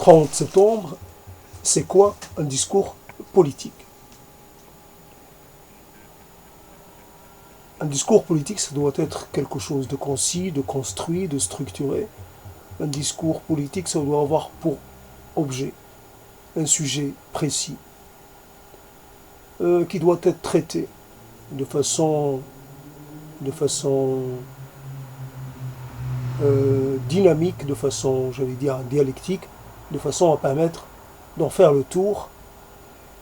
30 septembre, c'est quoi un discours politique? Un discours politique, ça doit être quelque chose de concis, de construit, de structuré. Un discours politique, ça doit avoir pour objet un sujet précis qui doit être traité de façon, dynamique, de façon, j'allais dire, dialectique, de façon à permettre d'en faire le tour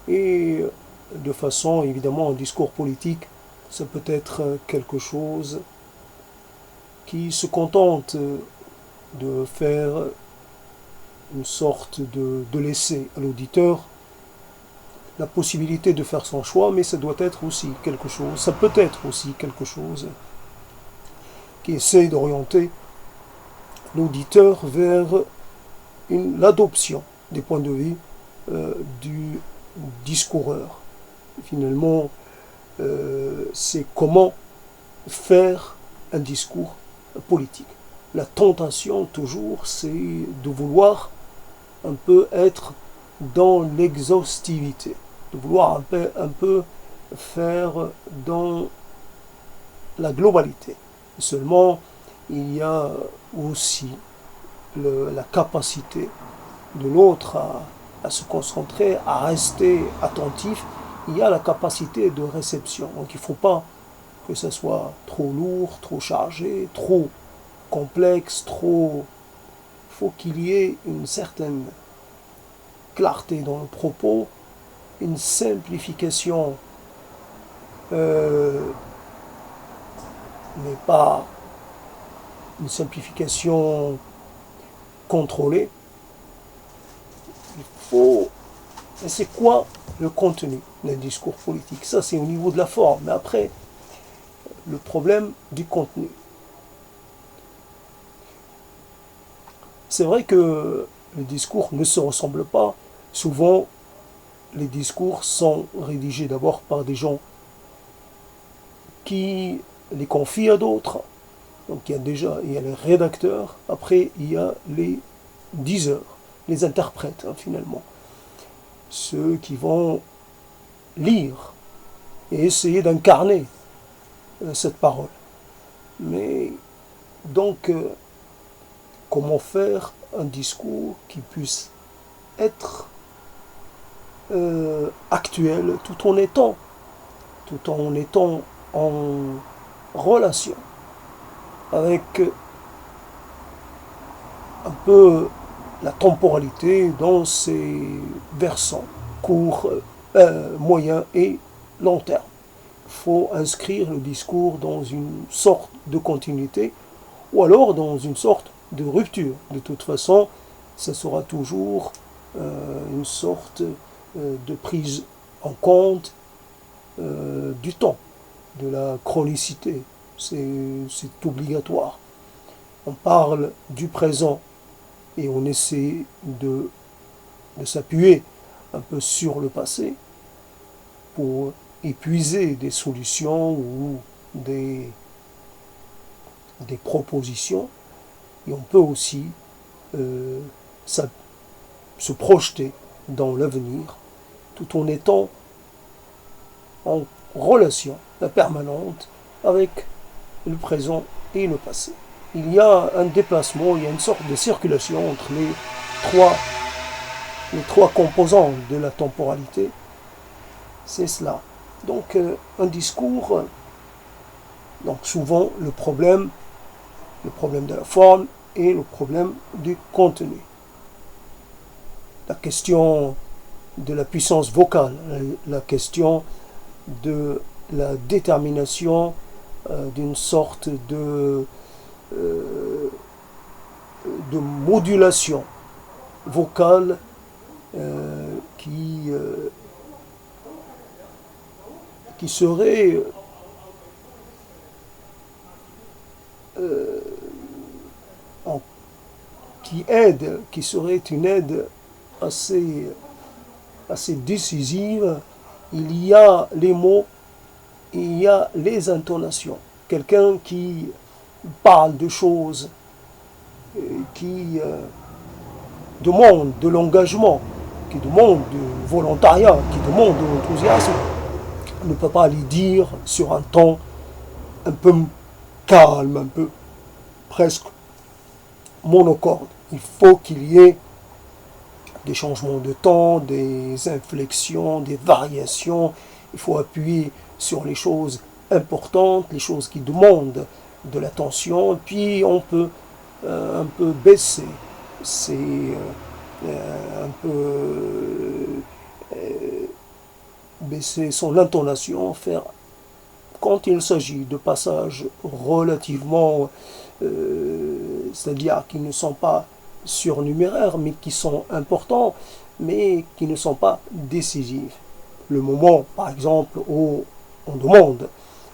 et de façon, évidemment, un discours politique, ça peut être quelque chose qui se contente de faire une sorte de laisser à l'auditeur la possibilité de faire son choix, mais ça doit être aussi quelque chose, ça peut être aussi quelque chose qui essaie d'orienter l'auditeur vers l'adoption des points de vue du discoureur. Finalement, c'est comment faire un discours politique. La tentation, toujours, c'est de vouloir un peu être dans l'exhaustivité, de vouloir un peu faire dans la globalité. Seulement, il y a aussi la capacité de l'autre à se concentrer, à rester attentif. Il y a la capacité de réception. Donc il ne faut pas que ce soit trop lourd, trop chargé, trop complexe, trop... Il faut qu'il y ait une certaine clarté dans le propos, une simplification, mais pas une simplification contrôlée. Il faut... Et c'est quoi le contenu d'un discours politique? Ça, c'est au niveau de la forme. Mais après, le problème du contenu. C'est vrai que les discours ne se ressemblent pas. Souvent, les discours sont rédigés d'abord par des gens qui les confient à d'autres. Donc il y a les rédacteurs, après il y a les diseurs, les interprètes finalement. Ceux qui vont lire et essayer d'incarner cette parole. Mais donc, comment faire un discours qui puisse être actuel tout en étant en relation avec un peu la temporalité dans ses versants court, moyen et long terme. Il faut inscrire le discours dans une sorte de continuité ou alors dans une sorte de rupture. De toute façon, ça sera toujours une sorte de prise en compte du temps, de la chronicité. C'est obligatoire. On parle du présent et on essaie de s'appuyer un peu sur le passé pour épuiser des solutions ou des propositions. Et on peut aussi se projeter dans l'avenir tout en étant en relation permanente avec le présent et le passé. Il y a un déplacement, il y a une sorte de circulation entre les trois composants de la temporalité. C'est cela. Donc un discours, donc souvent le problème de la forme et le problème du contenu. La question de la puissance vocale, la question de la détermination d'une sorte de modulation vocale qui serait qui serait une aide assez décisive. Il y a les mots, il y a les intonations. Quelqu'un qui parle de choses qui demande de l'engagement, qui demande du volontariat, qui demande de l'enthousiasme, on ne peut pas les dire sur un ton un peu calme, un peu presque monocorde. Il faut qu'il y ait des changements de temps, des inflexions, des variations. Il faut appuyer sur les choses importantes, les choses qui demandent de l'attention, et puis on peut un peu baisser, c'est un peu baisser son intonation, faire quand il s'agit de passages relativement, c'est-à-dire qui ne sont pas surnuméraires, mais qui sont importants, mais qui ne sont pas décisifs. Le moment, par exemple, où on demande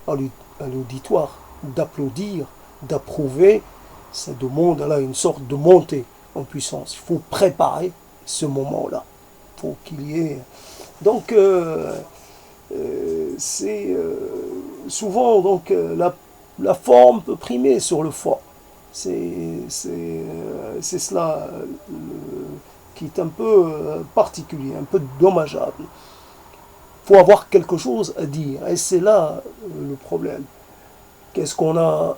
à l'auditoire d'applaudir, d'approuver, ça demande là une sorte de montée en puissance. Il faut préparer ce moment-là. Il faut qu'il y ait... Donc, c'est souvent donc, la forme peut primer sur le fond. C'est cela qui est un peu particulier, un peu dommageable. Il faut avoir quelque chose à dire. Et c'est là le problème. Qu'est-ce qu'on a...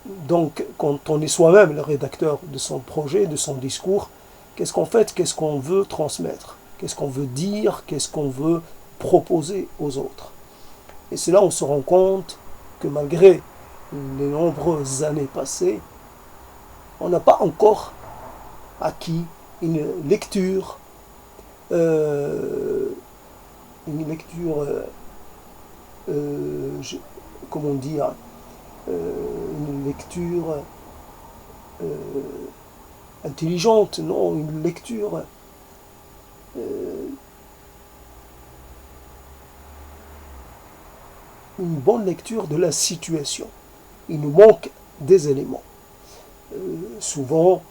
Donc, quand on est soi-même le rédacteur de son projet, de son discours, qu'est-ce qu'on fait, qu'est-ce qu'on veut transmettre, qu'est-ce qu'on veut dire, qu'est-ce qu'on veut proposer aux autres. Et c'est là où on se rend compte que malgré les nombreuses années passées, on n'a pas encore acquis une lecture, euh, comment dire, une lecture intelligente, non, une lecture une bonne lecture de la situation. Il nous manque des éléments. Souvent,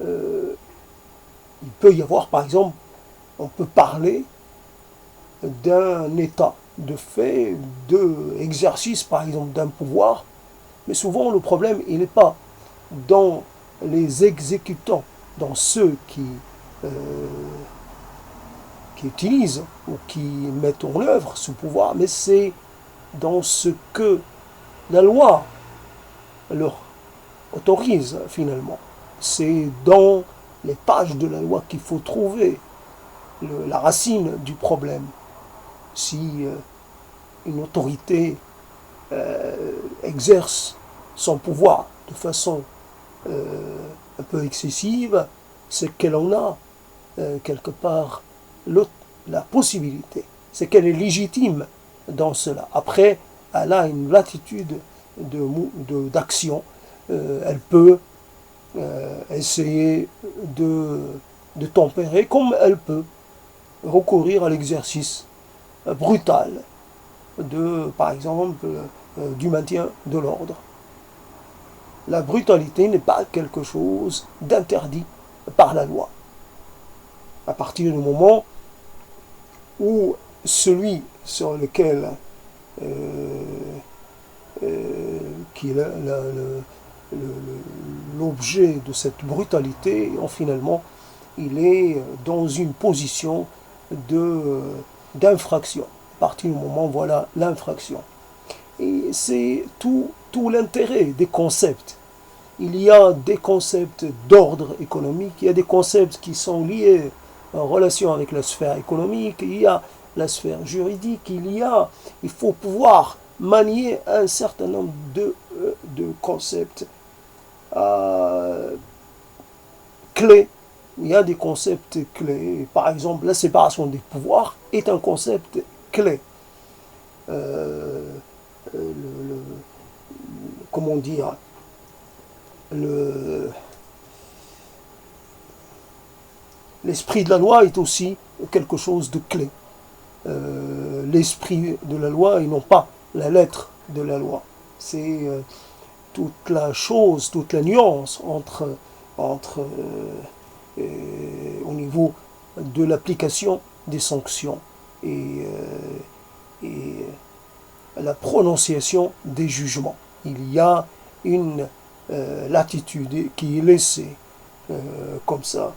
il peut y avoir, par exemple, on peut parler d'un état de fait, d'exercice, par exemple, d'un pouvoir, mais souvent le problème, il n'est pas dans les exécutants, dans ceux qui utilisent ou qui mettent en œuvre ce pouvoir, mais c'est dans ce que la loi leur autorise finalement. C'est dans les pages de la loi qu'il faut trouver la racine du problème. Si une autorité exerce son pouvoir de façon un peu excessive, c'est qu'elle en a quelque part la possibilité. C'est qu'elle est légitime dans cela. Après, elle a une latitude d'action. Elle peut essayer de tempérer, comme elle peut recourir à l'exercice brutal par exemple, du maintien de l'ordre. La brutalité n'est pas quelque chose d'interdit par la loi. À partir du moment où celui sur lequel qui est l'objet de cette brutalité, finalement, il est dans une position d'infraction. À partir du moment, voilà l'infraction. Et c'est tout l'intérêt des concepts. Il y a des concepts d'ordre économique, il y a des concepts qui sont liés en relation avec la sphère économique, il y a la sphère juridique, il faut pouvoir manier un certain nombre de concepts clés. Il y a des concepts clés. Par exemple, la séparation des pouvoirs est un concept clé. Comment dire, l'esprit de la loi est aussi quelque chose de clé. L'esprit de la loi et non pas la lettre de la loi. C'est toute la chose, toute la nuance entre au niveau de l'application des sanctions et la prononciation des jugements. Il y a une latitude qui est laissée comme ça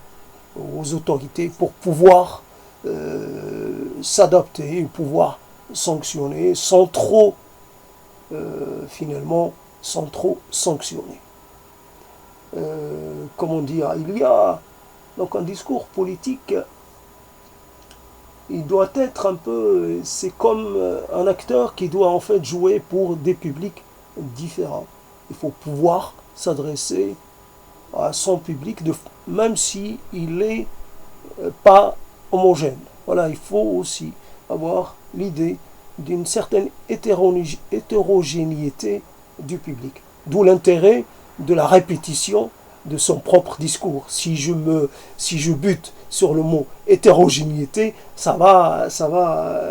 aux autorités pour pouvoir s'adapter, pouvoir sanctionner sans trop, finalement, sans trop sanctionner. Comment dire, il y a donc un discours politique, il doit être un peu, c'est comme un acteur qui doit en fait jouer pour des publics différents. Il faut pouvoir s'adresser à son public, même si il n'est pas homogène. Voilà, il faut aussi avoir l'idée d'une certaine hétérogénéité du public. D'où l'intérêt de la répétition de son propre discours. Si je bute sur le mot hétérogénéité, ça va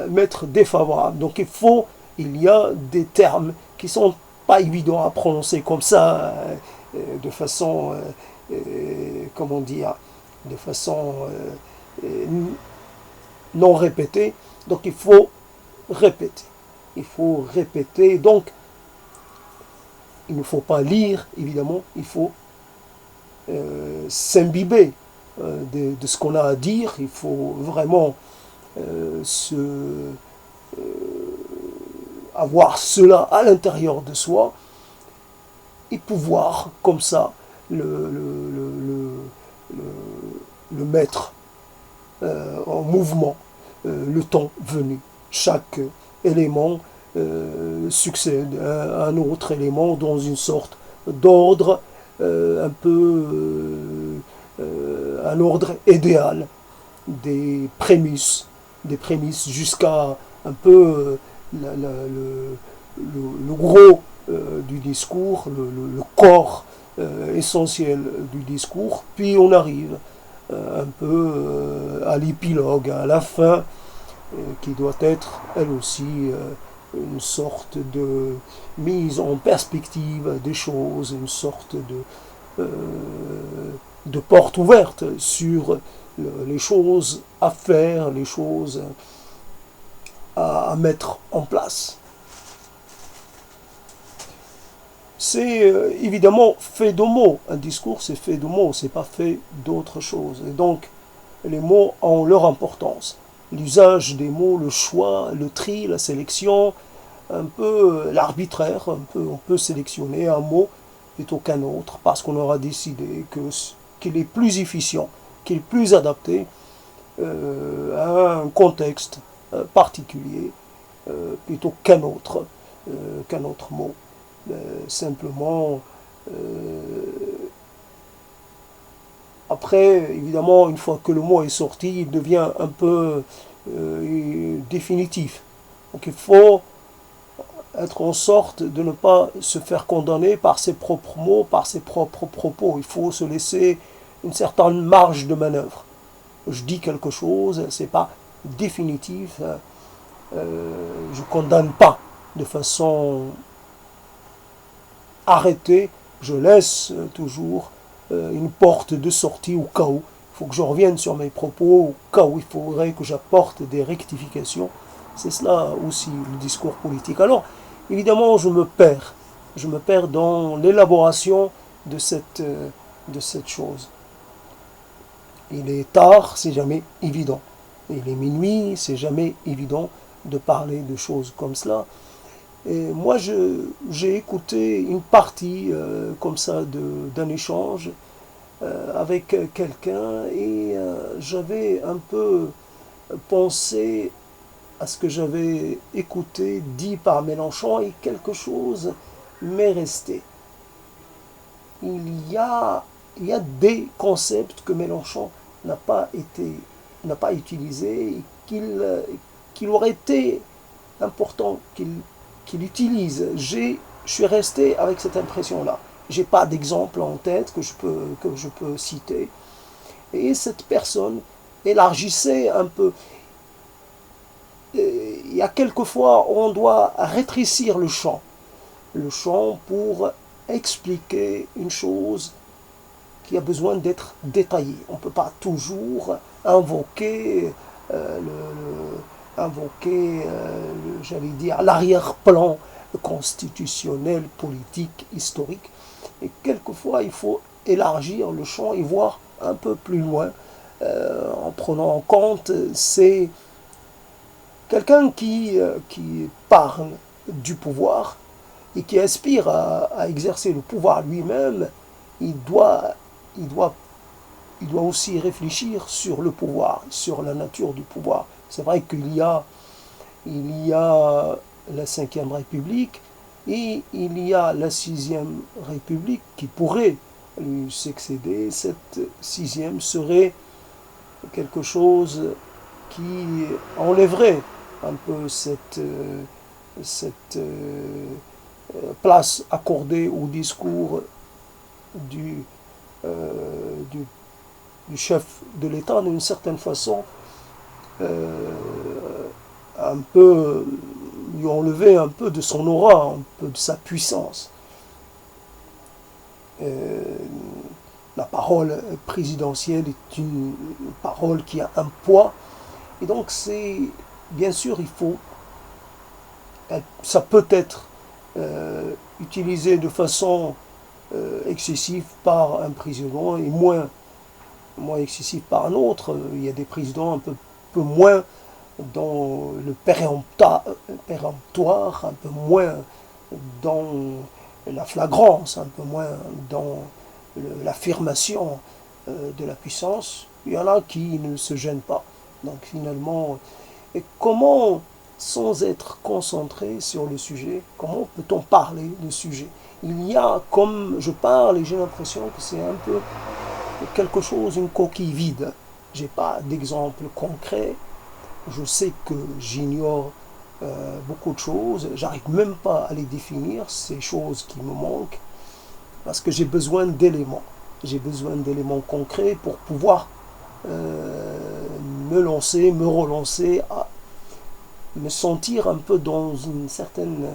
m'être défavorable. Donc il y a des termes qui sont pas évidents à prononcer comme ça, de façon, comment dire, de façon non répétée. Donc il faut répéter. Il faut répéter. Donc il ne faut pas lire, évidemment, il faut s'imbiber de ce qu'on a à dire. Il faut vraiment avoir cela à l'intérieur de soi et pouvoir, comme ça, le mettre en mouvement le temps venu. Chaque élément succède à un autre élément dans une sorte d'ordre un peu un ordre idéal des prémices jusqu'à un peu le gros du discours, le corps essentiel du discours, puis on arrive un peu à l'épilogue, à la fin, qui doit être elle aussi une sorte de mise en perspective des choses, une sorte de porte ouverte sur les choses à faire, les choses à mettre en place. C'est évidemment fait de mots. Un discours, c'est fait de mots, c'est pas fait d'autre chose. Et donc, les mots ont leur importance. L'usage des mots, le choix, le tri, la sélection, un peu l'arbitraire, on peut sélectionner un mot plutôt qu'un autre parce qu'on aura décidé qu'il est plus efficient, qu'il est plus adapté à un contexte particulier plutôt qu'un autre mot. Simplement, après, évidemment, une fois que le mot est sorti, il devient un peu définitif. Donc il faut être en sorte de ne pas se faire condamner par ses propres mots, par ses propres propos. Il faut se laisser une certaine marge de manœuvre. Je dis quelque chose, c'est pas définitif. Je ne condamne pas de façon arrêtée. Je laisse toujours une porte de sortie au cas où. Il faut que je revienne sur mes propos, au cas où il faudrait que j'apporte des rectifications. C'est cela aussi le discours politique. Alors, évidemment, je me perds dans l'élaboration de cette chose. Il est tard, c'est jamais évident. Il est minuit, c'est jamais évident de parler de choses comme cela. Et moi, j'ai écouté une partie comme ça d'un échange avec quelqu'un et j'avais un peu pensé à ce que j'avais écouté, dit par Mélenchon, et quelque chose m'est resté. Il y a des concepts que Mélenchon n'a pas utilisés et qu'il aurait été important qu'il utilise. Je suis resté avec cette impression-là. Je n'ai pas d'exemple en tête que je peux citer. Et cette personne élargissait un peu. Il y a quelquefois, on doit rétrécir le champ pour expliquer une chose qui a besoin d'être détaillée. On ne peut pas toujours invoquer j'allais dire, l'arrière-plan constitutionnel, politique, historique. Et quelquefois, il faut élargir le champ et voir un peu plus loin en prenant en compte, c'est quelqu'un qui parle du pouvoir et qui aspire à exercer le pouvoir lui-même. Il doit, il doit, il doit aussi réfléchir sur le pouvoir, sur la nature du pouvoir. C'est vrai il y a la Cinquième République et il y a la Sixième République qui pourrait lui succéder. Cette sixième serait quelque chose qui enlèverait un peu cette place accordée au discours du, du, du chef de l'État d'une certaine façon, un peu lui enlever un peu de son aura, un peu de sa puissance. Euh, la parole présidentielle est une parole qui a un poids, et donc c'est bien sûr ça peut être utilisé de façon excessive par un président et moins excessif par un autre. Il y a des présidents un peu moins dans le péremptoire, un peu moins dans la flagrance, un peu moins dans l'affirmation de la puissance. Il y en a qui ne se gênent pas. Donc finalement, et comment, sans être concentré sur le sujet, comment peut-on parler du sujet? Il y a, comme je parle, et j'ai l'impression que c'est un peu quelque chose, une coquille vide. J'ai pas d'exemple concret. Je sais que j'ignore beaucoup de choses. J'arrive même pas à les définir, ces choses qui me manquent, parce que j'ai besoin d'éléments. J'ai besoin d'éléments concrets pour pouvoir me lancer, me relancer, à me sentir un peu dans une certaine...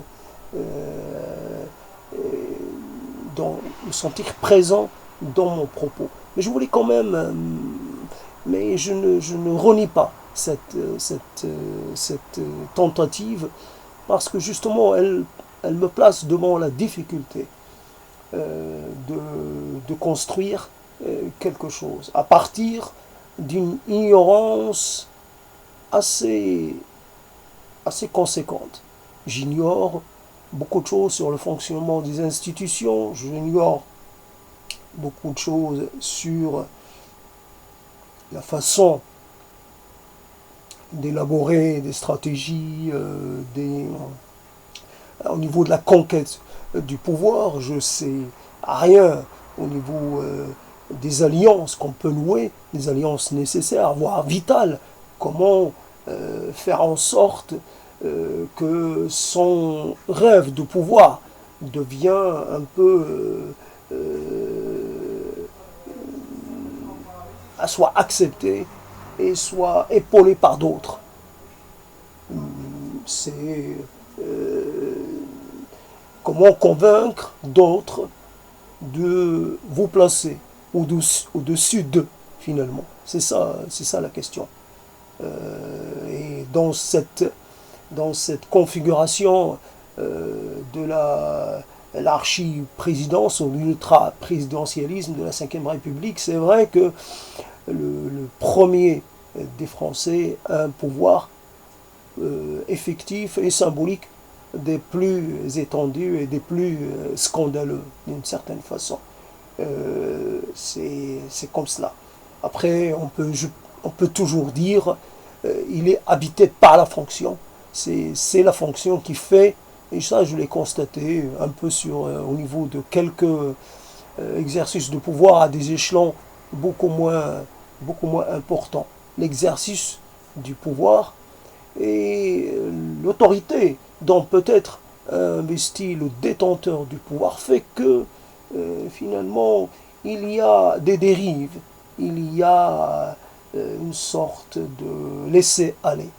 me sentir présent dans mon propos. Mais je voulais quand même... mais je ne renie pas cette tentative, parce que justement, elle me place devant la difficulté de construire quelque chose à partir d'une ignorance assez, assez conséquente. J'ignore beaucoup de choses sur le fonctionnement des institutions, j'ignore beaucoup de choses sur la façon d'élaborer des stratégies, au niveau de la conquête du pouvoir. Je sais rien au niveau des alliances qu'on peut nouer, des alliances nécessaires, voire vitales. Comment faire en sorte que son rêve de pouvoir devient un peu soit accepté et soit épaulé par d'autres. C'est comment convaincre d'autres de vous placer au-dessus d'eux, finalement. C'est ça la question. Et dans cette configuration de l'archi-présidence ou l'ultra-présidentialisme de la Ve République, c'est vrai que le premier des Français a un pouvoir effectif et symbolique des plus étendus et des plus scandaleux, d'une certaine façon. C'est comme cela. Après, on peut toujours dire il est habité par la fonction. C'est la fonction qui fait, et ça je l'ai constaté un peu au niveau de quelques exercices de pouvoir à des échelons beaucoup moins importants. L'exercice du pouvoir et l'autorité dont peut-être investi le détenteur du pouvoir fait que finalement il y a des dérives, il y a une sorte de laisser-aller.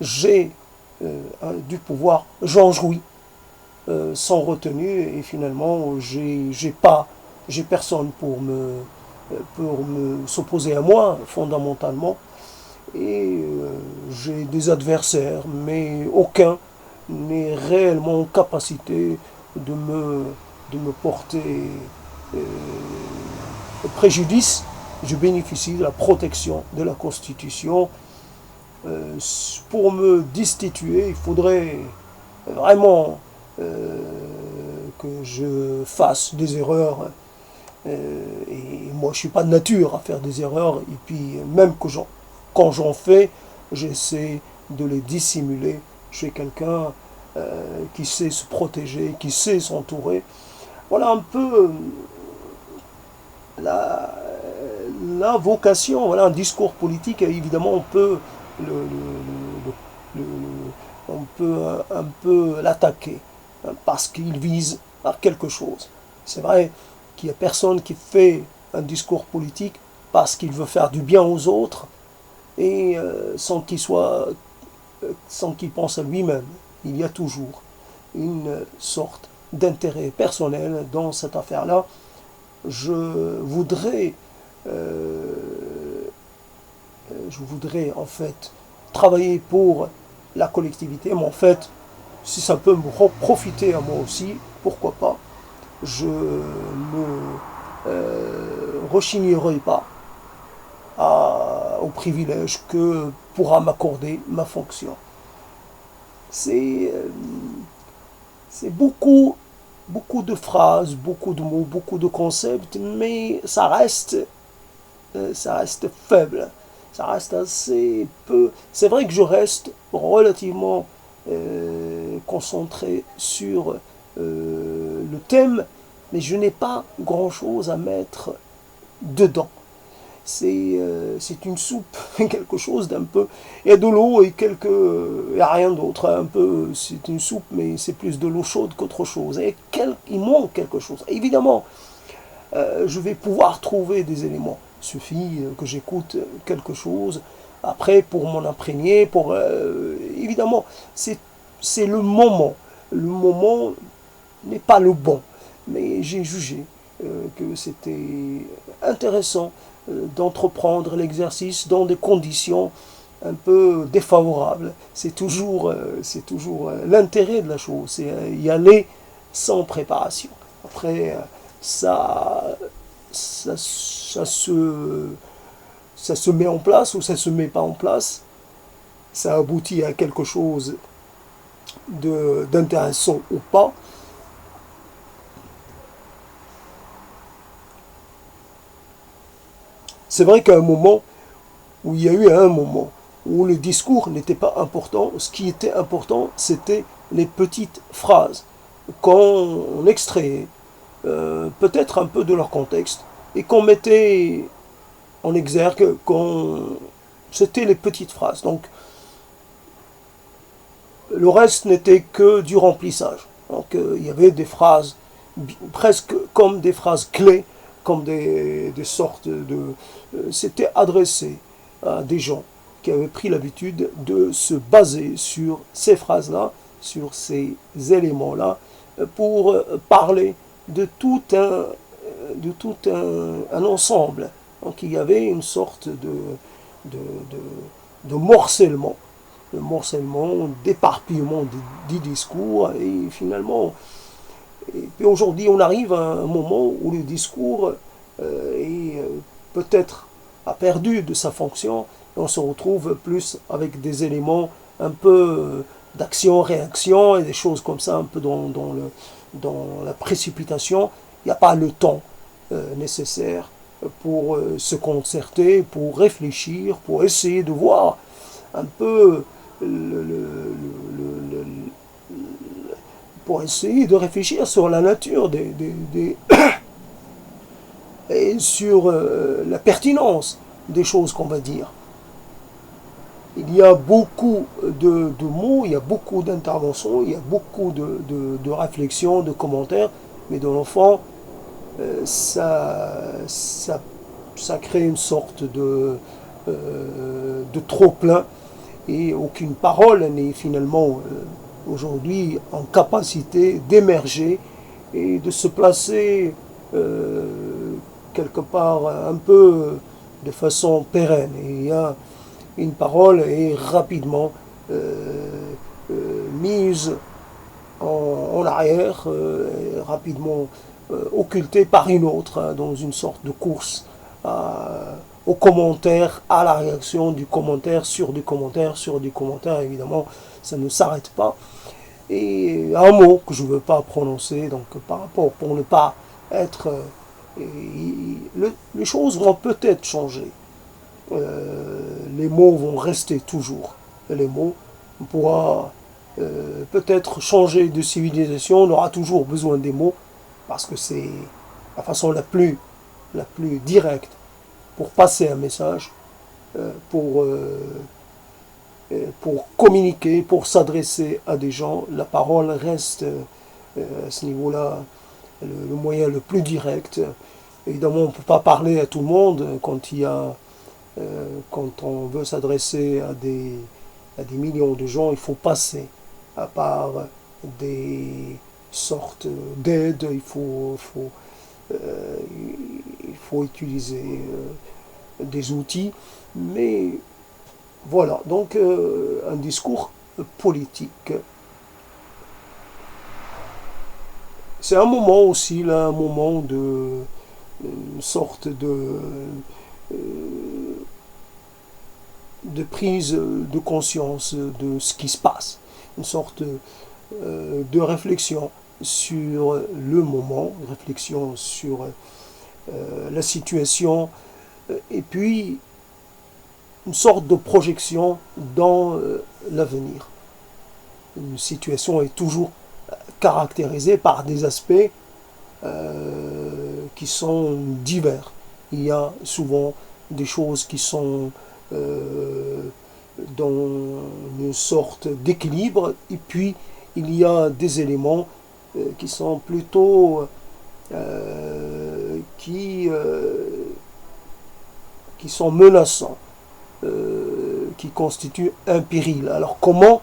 J'ai du pouvoir, j'en jouis sans retenue et finalement j'ai personne pour me s'opposer à moi fondamentalement. Et j'ai des adversaires, mais aucun n'est réellement en capacité de me porter préjudice je bénéficie de la protection de la Constitution. Pour me destituer, il faudrait vraiment que je fasse des erreurs. Et moi, je ne suis pas de nature à faire des erreurs. Et puis, même quand j'en fais, j'essaie de les dissimuler. Je suis quelqu'un qui sait se protéger, qui sait s'entourer. Voilà un peu la, la vocation. Voilà un discours politique. Évidemment, le- on peut un peu l'attaquer parce qu'il vise à quelque chose. C'est vrai qu'il n'y a personne qui fait un discours politique parce qu'il veut faire du bien aux autres et sans qu'il pense à lui-même. Il y a toujours une sorte d'intérêt personnel dans cette affaire-là. Je voudrais, euh, je voudrais en fait travailler pour la collectivité, mais en fait, si ça peut me profiter à moi aussi, pourquoi pas. Je ne rechignerai pas aux privilèges que pourra m'accorder ma fonction. C'est c'est beaucoup de phrases, beaucoup de mots, beaucoup de concepts, mais ça reste faible. Ça reste assez peu. C'est vrai que je reste relativement concentré sur le thème, mais je n'ai pas grand-chose à mettre dedans. C'est une soupe, quelque chose d'un peu. Il y a de l'eau et il y a rien d'autre. Un peu, c'est une soupe, mais c'est plus de l'eau chaude qu'autre chose. Il manque quelque chose. Évidemment, je vais pouvoir trouver des éléments. Il suffit que j'écoute quelque chose. Après, pour m'en imprégner, évidemment, c'est le moment. Le moment n'est pas le bon. Mais j'ai jugé que c'était intéressant d'entreprendre l'exercice dans des conditions un peu défavorables. C'est toujours l'intérêt de la chose, c'est y aller sans préparation. Après, ça, ça, ça, se, ça se met en place ou ça se met pas en place. Ça aboutit à quelque chose d'intéressant ou pas. C'est vrai qu'à un moment, où il y a eu un moment où le discours n'était pas important, ce qui était important, c'était les petites phrases qu'on extrayait, peut-être un peu de leur contexte, et qu'on mettait en exergue, c'était les petites phrases. Donc, le reste n'était que du remplissage. Donc, il y avait des phrases presque comme des phrases clés, comme des sortes de... c'était adressé à des gens qui avaient pris l'habitude de se baser sur ces phrases-là, sur ces éléments-là, pour parler de tout un ensemble. Donc il y avait une sorte de, de morcellement, d'éparpillement des discours, et finalement, et puis aujourd'hui on arrive à un moment où le discours est peut-être a perdu de sa fonction, et on se retrouve plus avec des éléments un peu d'action-réaction et des choses comme ça, un peu dans la précipitation. Il n'y a pas le temps nécessaire pour se concerter, pour réfléchir, pour essayer de voir un peu pour essayer de réfléchir sur la nature et sur la pertinence des choses qu'on va dire. Il y a beaucoup de mots, il y a beaucoup d'interventions, il y a beaucoup de réflexions, de commentaires, mais dans le fond, ça crée une sorte de trop-plein et aucune parole n'est finalement aujourd'hui en capacité d'émerger et de se placer quelque part un peu de façon pérenne. Et il y a une parole est rapidement mise en arrière, rapidement occultée par une autre, hein, dans une sorte de course aux commentaires, à la réaction du commentaire sur du commentaire sur du commentaire. Évidemment, ça ne s'arrête pas. Et un mot que je ne veux pas prononcer, donc par rapport, pour ne pas être... les choses vont peut-être changer. Les mots vont rester toujours. Les mots, on pourra peut-être changer de civilisation, on aura toujours besoin des mots, parce que c'est la façon la plus directe pour passer un message, pour communiquer, pour s'adresser à des gens. La parole reste à ce niveau-là le moyen le plus direct. Évidemment, on ne peut pas parler à tout le monde quand on veut s'adresser à des millions de gens. Il faut passer par des sortes d'aides. Il faut utiliser des outils, mais voilà, donc un discours politique. C'est un moment aussi, là, un moment une sorte de prise de conscience de ce qui se passe, une sorte de réflexion sur le moment, réflexion sur la situation, et puis une sorte de projection dans l'avenir. Une situation est toujours caractérisée par des aspects qui sont divers. Il y a souvent des choses qui sont dans une sorte d'équilibre, et puis il y a des éléments qui sont plutôt qui sont menaçants, qui constituent un péril. Alors comment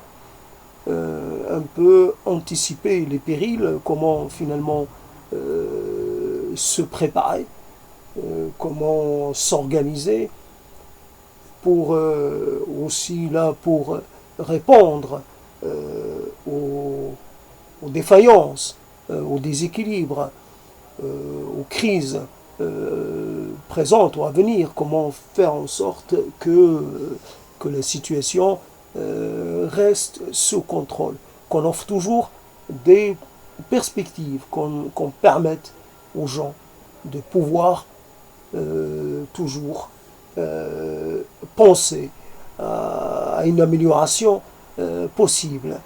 un peu anticiper les périls, comment finalement se préparer, comment s'organiser pour aussi là pour répondre aux défaillances, aux déséquilibres, aux crises présentes ou à venir, comment faire en sorte que la situation reste sous contrôle, qu'on offre toujours des perspectives, qu'on permette aux gens de pouvoir toujours penser à une amélioration possible.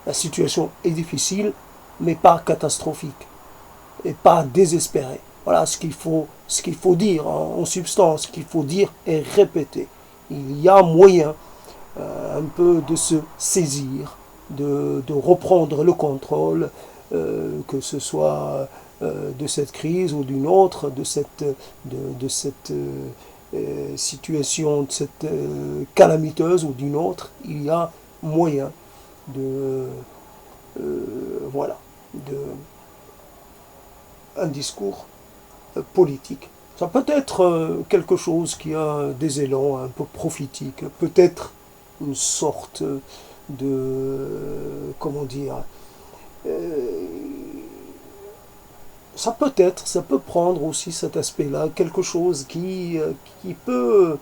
La situation est difficile, mais pas catastrophique et pas désespérée. Voilà ce qu'il faut dire en substance, ce qu'il faut dire et répéter. Il y a moyen un peu de se saisir, de reprendre le contrôle, que ce soit de cette crise ou d'une autre, de cette situation, de cette calamiteuse ou d'une autre. Il y a moyen de voilà, de un discours politique. Ça peut être quelque chose qui a des élans un peu prophétiques, peut-être une sorte de, comment dire, ça peut prendre aussi cet aspect-là, quelque chose qui peut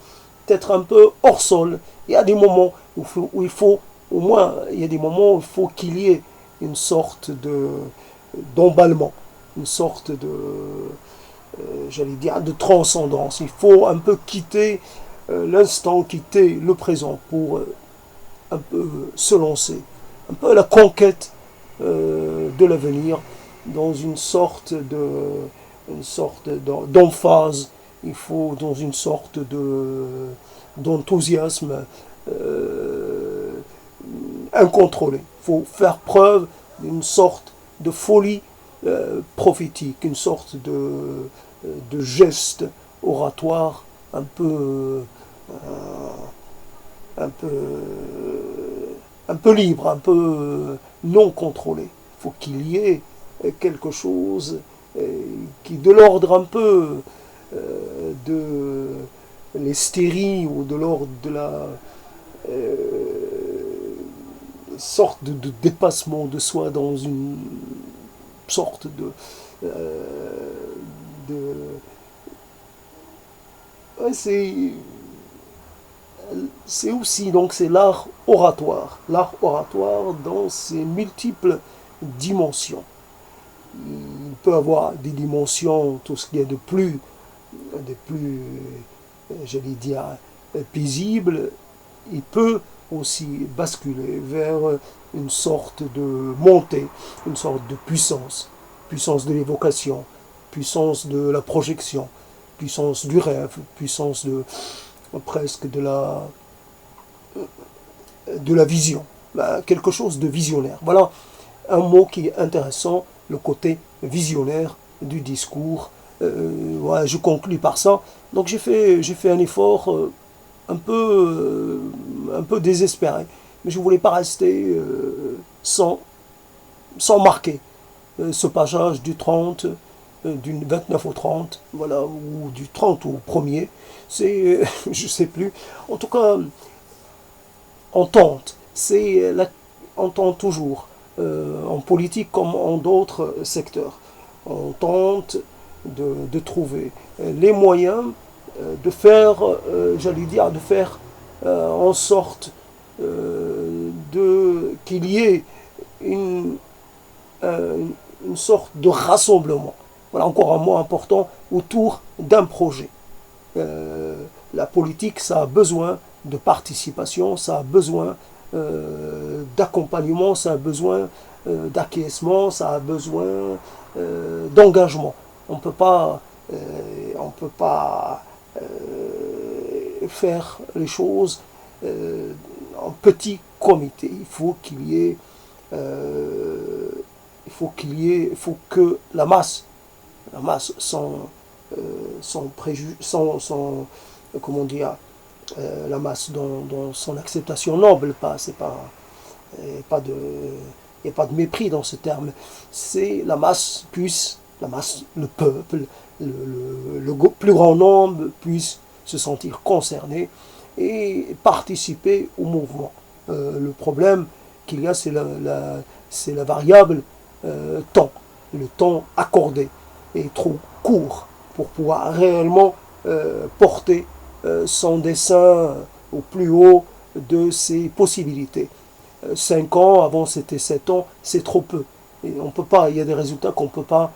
être un peu hors sol. Il y a des moments où il faut, au moins, il y a des moments où il faut qu'il y ait une sorte d'emballement, une sorte j'allais dire, de transcendance. Il faut un peu quitter l'instant, quitter le présent pour un peu se lancer, un peu à la conquête de l'avenir, dans une sorte d'emphase. Il faut dans une sorte d'enthousiasme incontrôlé. Il faut faire preuve d'une sorte de folie prophétique, une sorte de geste oratoire un peu, un peu libre, un peu non contrôlé. Il faut qu'il y ait quelque chose qui, de l'ordre un peu de l'hystérie ou de l'ordre de la sorte de dépassement de soi dans une sorte de ouais, c'est aussi, donc c'est l'art oratoire. L'art oratoire dans ses multiples dimensions. Il peut avoir des dimensions, tout ce qu'il y a de plus, j'allais dire, paisible. Il peut aussi basculer vers une sorte de montée, une sorte de puissance, puissance de l'évocation, puissance de la projection, puissance du rêve, puissance presque de la vision, quelque chose de visionnaire. Voilà un mot qui est intéressant, le côté visionnaire du discours. Ouais, je conclus par ça. Donc j'ai fait un effort un peu désespéré, mais je ne voulais pas rester sans marquer ce passage du 30, du 29 au 30, voilà, ou du 30 au 1er, je ne sais plus. En tout cas, on tente, on tente toujours, en politique comme en d'autres secteurs. On tente de trouver les moyens de faire, j'allais dire, de faire en sorte qu'il y ait une, une sorte de rassemblement. Voilà encore un mot important autour d'un projet. La politique, ça a besoin de participation, ça a besoin d'accompagnement, ça a besoin d'acquiescement, ça a besoin d'engagement. On peut pas faire les choses en petit comité. Il faut que la masse comment dire, la masse dans son acceptation noble, c'est pas, il n'y a pas de mépris dans ce terme. C'est le peuple, le plus grand nombre puisse se sentir concerné et participer au mouvement. Le problème qu'il y a, c'est la variable temps. Le temps accordé est trop court pour pouvoir réellement porter son dessein au plus haut de ses possibilités. 5 ans, avant c'était 7 ans, c'est trop peu. Et on peut pas, il y a des résultats qu'on ne peut pas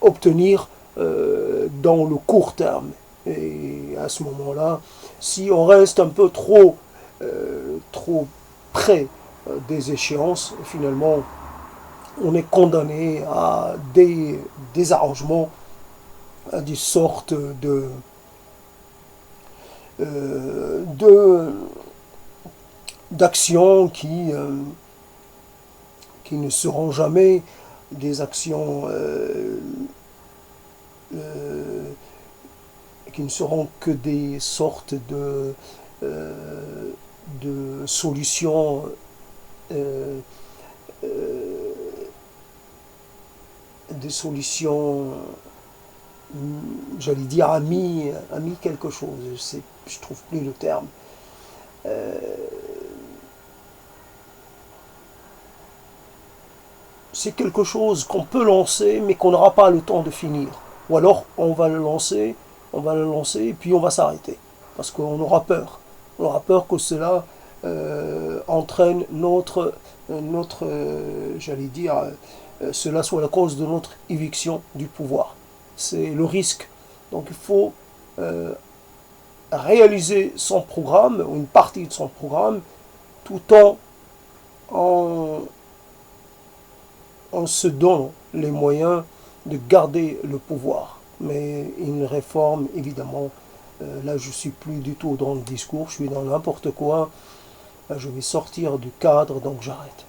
obtenir dans le court terme. Et à ce moment-là, si on reste un peu trop près des échéances, finalement, on est condamné à des arrangements, à des sortes d'actions qui ne seront jamais des actions qui ne seront que des sortes de solutions des solutions, j'allais dire amis quelque chose, je trouve plus le terme. C'est quelque chose qu'on peut lancer, mais qu'on n'aura pas le temps de finir. Ou alors on va le lancer et puis on va s'arrêter. Parce qu'on aura peur. On aura peur que cela entraîne j'allais dire, cela soit la cause de notre éviction du pouvoir. C'est le risque. Donc il faut réaliser son programme, ou une partie de son programme, tout en se donnant les moyens de garder le pouvoir. Mais une réforme, évidemment, là je ne suis plus du tout dans le discours, je suis dans n'importe quoi, là, je vais sortir du cadre, donc j'arrête.